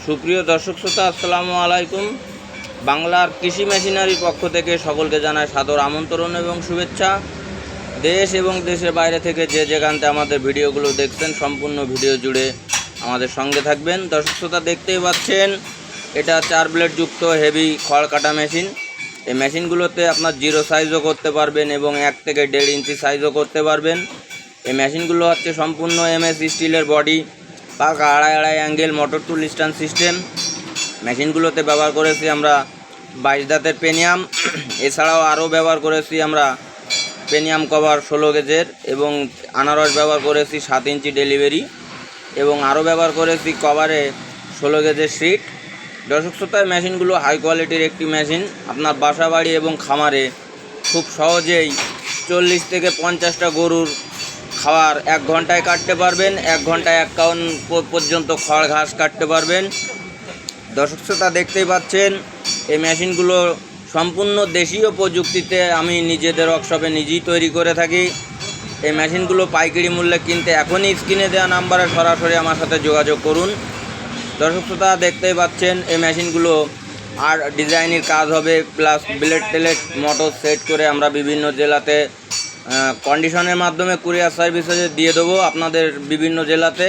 সুপ্রিয় দর্শক শ্রোতা, আসসালামু আলাইকুম। বাংলার কৃষি মেশিনারির পক্ষ থেকে সকলকে জানায় সাদর আমন্ত্রণ এবং শুভেচ্ছা। দেশ এবং দেশের বাইরে থেকে যে যেখানতে আমাদের ভিডিওগুলো দেখছেন, সম্পূর্ণ ভিডিও জুড়ে আমাদের সঙ্গে থাকবেন। দর্শক শ্রোতা, দেখতেই পাচ্ছেন এটা 4 ব্লেড যুক্ত হেভি খড় কাটা মেশিন। এই মেশিনগুলোতে আপনার 0 সাইজও করতে পারবেন এবং 1 থেকে 1.5 ইঞ্চি সাইজও করতে পারবেন। এই মেশিনগুলো হচ্ছে সম্পূর্ণ MS স্টিলের বডি, পাকা আড়াই angle motor tool stand system. মেশিনগুলোতে ব্যবহার করেছি আমরা 22 দাঁতের পেনিয়াম, এছাড়াও আরও ব্যবহার করেছি আমরা পেনিয়াম কভার 16 গেজের, এবং আনারস ব্যবহার করেছি 7 ইঞ্চি ডেলিভারি, এবং আরও ব্যবহার করেছি কভারে 16 গেজের সিট। দর্শক শ্রোতা, মেশিনগুলো হাই কোয়ালিটির একটি মেশিন। আপনার বাসা বাড়ি এবং খামারে খুব সহজেই 40 থেকে 50টা গরুর খাবার 1 ঘন্টায় কাটতে পারবেন। 1 ঘন্টায় 51 পর্যন্ত খড় ঘাস কাটতে পারবেন। দর্শক শ্রোতা, দেখতেই পাচ্ছেন এই মেশিনগুলো সম্পূর্ণ দেশীয় প্রযুক্তিতে আমি নিজেদের ওয়ার্কশপে নিজেই তৈরি করে থাকি। এই মেশিনগুলো পাইকারি মূল্যে কিনতে এখনই স্ক্রিনে দেওয়া নাম্বারে সরাসরি আমার সাথে যোগাযোগ করুন। দর্শক শ্রোতা, দেখতেই পাচ্ছেন এই মেশিনগুলো আর ডিজাইনের কাজ হবে, প্লাস ব্লেড টেলেট মোটর সেট করে আমরা বিভিন্ন জেলাতে কন্ডিশনের মাধ্যমে কুরিয়ার সার্ভিসে দিয়ে দেবো আপনাদের বিভিন্ন জেলাতে।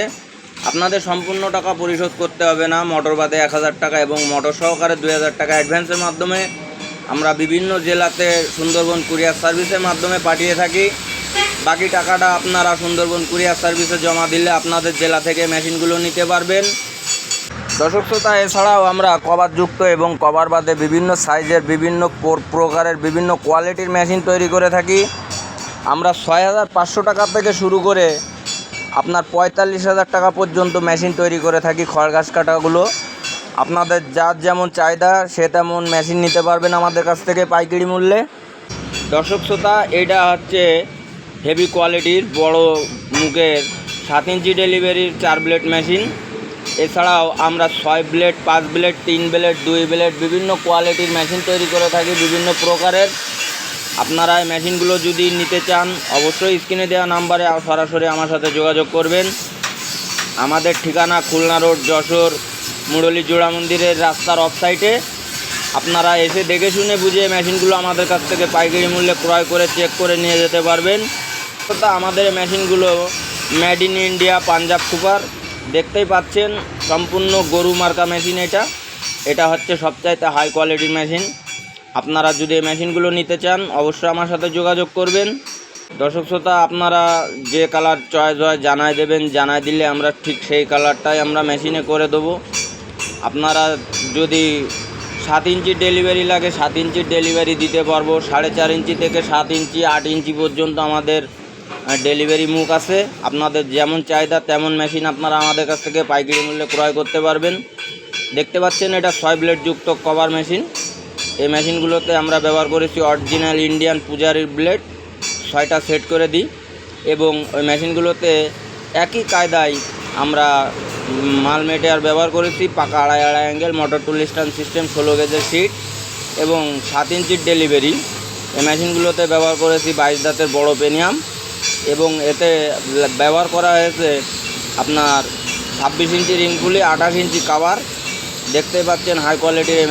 আপনাদের সম্পূর্ণ টাকা পরিশোধ করতে হবে না। মোটর বাদে 1000 টাকা এবং মোটর সহকারে 2000 টাকা অ্যাডভান্সের মাধ্যমে আমরা বিভিন্ন জেলাতে সুন্দরবন কুরিয়ার সার্ভিসের মাধ্যমে পাঠিয়ে থাকি। বাকি টাকাটা আপনারা সুন্দরবন কুরিয়ার সার্ভিসে জমা দিলে আপনাদের জেলা থেকে মেশিনগুলো নিতে পারবেন। দর্শক শ্রোতা, এছাড়াও আমরা কভারযুক্ত এবং কভার বাদে বিভিন্ন সাইজের, বিভিন্ন প্রকারের, বিভিন্ন কোয়ালিটির মেশিন তৈরি করে থাকি। আমরা 6500 টাকা থেকে শুরু করে আপনার 45,000 টাকা পর্যন্ত মেশিন তৈরি করে থাকি। খড় ঘাস কাটাগুলো আপনাদের যার যেমন চাহিদা সে তেমন মেশিন নিতে পারবেন আমাদের কাছ থেকে পাইকারি মূল্যে। দর্শক শ্রোতা, এটা হচ্ছে হেভি কোয়ালিটির বড় মুখের 7 ইঞ্চি ডেলিভারির 4 ব্লেড মেশিন। এছাড়াও আমরা 6 ব্লেড, 5 ব্লেড, 3 ব্লেড, 2 ব্লেড বিভিন্ন কোয়ালিটির মেশিন তৈরি করে থাকি বিভিন্ন প্রকারের। আপনারা এই মেশিনগুলো যদি নিতে চান অবশ্যই স্ক্রিনে দেওয়া নাম্বারে সরাসরি আমার সাথে যোগাযোগ করবেন। আমাদের ঠিকানা খুলনা রোড, যশোর মুরলী জোড়া মন্দিরের রাস্তার অফ সাইডে। আপনারা এসে দেখে শুনে বুঝে মেশিনগুলো আমাদের কাছ থেকে পাইকারি মূল্যে ক্রয় করে চেক করে নিয়ে যেতে পারবেন। আমাদের মেশিনগুলো made in India, Punjab super. দেখতেই পাচ্ছেন সম্পূর্ণ গরু মার্কা মেশিন। এটা হচ্ছে সবচাইতে হাই কোয়ালিটির মেশিন। আপনারা যদি এই মেশিনগুলো নিতে চান অবশ্যই আমার সাথে যোগাযোগ করবেন। দর্শক শ্রোতা, আপনারা যে কালার চয়েস হয় জানাই দেবেন, জানাই দিলে আমরা ঠিক সেই কালারটাই আমরা মেশিনে করে দেবো। আপনারা যদি 7 ইঞ্চি ডেলিভারি লাগে 7 ইঞ্চির ডেলিভারি দিতে পারবো। 4.5 ইঞ্চি থেকে 7 ইঞ্চি, 8 ইঞ্চি পর্যন্ত আমাদের ডেলিভারি মুখ আছে। আপনাদের যেমন চাহিদা তেমন মেশিন আপনারা আমাদের কাছ থেকে পাইকারি মূল্যে ক্রয় করতে পারবেন। দেখতে পাচ্ছেন এটা 6 ব্লেড যুক্ত কভার মেশিন। এই মেশিনগুলোতে আমরা ব্যবহার করেছি অরিজিনাল ইন্ডিয়ান পূজারির ব্লেড, 6টা সেট করে দিই। এবং ওই মেশিনগুলোতে একই কায়দায় আমরা মাল মেটেরিয়াল ব্যবহার করেছি, পাকা আড়াই angle motor tool stand system, 16 গেজের সিট এবং 7 ইঞ্চির ডেলিভারি। এই মেশিনগুলোতে ব্যবহার করেছি 22 দাঁতের বড় পেনিয়াম, এবং এতে ব্যবহার করা হয়েছে আপনার 26 ইঞ্চি রিংপুলি, 28 ইঞ্চি কাভার। দেখতে পাচ্ছেন হাই কোয়ালিটির এই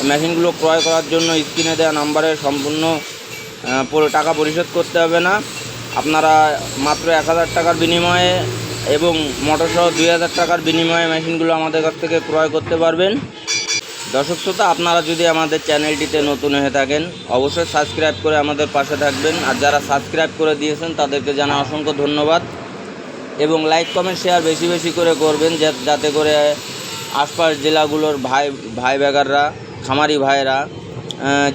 মেশিনগুলো ক্রয় করার জন্য স্ক্রিনে দেওয়া নাম্বারে সম্পূর্ণ টাকা পরিশোধ করতে হবে না। আপনারা মাত্র 1000 টাকার বিনিময়ে এবং মোটরসহ 2000 টাকার বিনিময়ে মেশিনগুলো আমাদের কাছ থেকে ক্রয় করতে পারবেন। দর্শক শ্রোতা, আপনারা যদি আমাদের চ্যানেলটিতে নতুন হয়ে থাকেন অবশ্যই সাবস্ক্রাইব করে আমাদের পাশে থাকবেন। আর যারা সাবস্ক্রাইব করে দিয়েছেন তাদেরকে জানা অসংখ্য ধন্যবাদ। এবং লাইক কমেন্ট শেয়ার বেশি বেশি করে করবেন, যাতে করে আশপাশ জেলাগুলোর ভাই বেগাররা, খামারি ভাইরা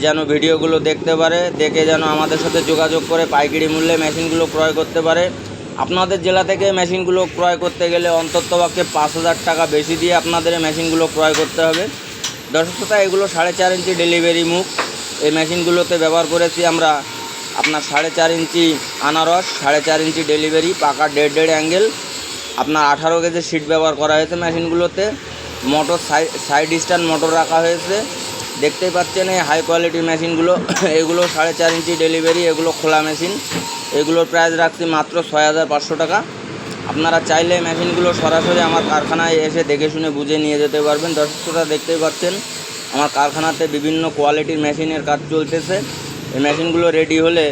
যেন ভিডিওগুলো দেখতে পারে, দেখে যেন আমাদের সাথে যোগাযোগ করে পাইকারি মূল্যে মেশিনগুলো ক্রয় করতে পারে। আপনাদের জেলা থেকে মেশিনগুলো ক্রয় করতে গেলে অন্ততপক্ষে 5000 টাকা বেশি দিয়ে আপনাদের মেশিনগুলো ক্রয় করতে হবে। দর্শক শ্রোতা, এগুলো 4.5 ইঞ্চি ডেলিভারি মুখ। এই মেশিনগুলোতে ব্যবহার করেছি আমরা আপনার 4.5 ইঞ্চি আনারস, 4.5 ইঞ্চি ডেলিভারি, পাকা 1.5 অ্যাঙ্গেল, আপনার 18 গেজের সিট ব্যবহার করা হয়েছে মেশিনগুলোতে। মোটর সাইড স্ট্যান্ড মোটর রাখা হয়েছে। দেখতেই পাচ্ছেন এই হাই কোয়ালিটির মেশিনগুলো। এগুলো 4.5 ইঞ্চি ডেলিভারি, এগুলো খোলা মেশিন। এগুলোর প্রাইস রাখছি মাত্র 6500 টাকা। আপনারা চাইলে মেশিনগুলো সরাসরি আমার কারখানায় এসে দেখে শুনে বুঝে নিয়ে যেতে পারবেন। দর্শকরা দেখতেই পাচ্ছেন আমার কারখানাতে বিভিন্ন কোয়ালিটির মেশিনের কাজ চলতেছে। এই মেশিনগুলো রেডি হলে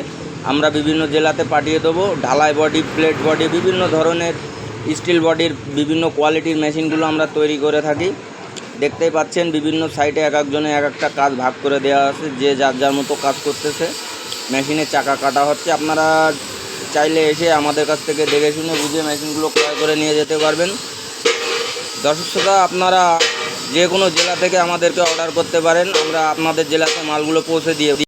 আমরা বিভিন্ন জেলাতে পাঠিয়ে দেবো। ঢালাই বডি, প্লেট বডি, বিভিন্ন ধরনের স্টিল বডির বিভিন্ন কোয়ালিটির মেশিনগুলো আমরা তৈরি করে থাকি। দেখতেই পাচ্ছেন বিভিন্ন সাইটে এক একজনে এক একটা কাজ ভাগ করে দেওয়া আছে, যে যার যার মতো কাজ করতেছে। মেশিনের চাকা কাটা হচ্ছে। আপনারা চাইলে এসে আমাদের কাছ থেকে দেখে শুনে বুঝে মেশিনগুলো ক্রয় করে নিয়ে যেতে পারবেন। দর্শক শ্রোতা, আপনারা যে কোনো জেলা থেকে আমাদেরকে অর্ডার করতে পারেন, আমরা আপনাদের জেলাতে মালগুলো পৌঁছে দিয়ে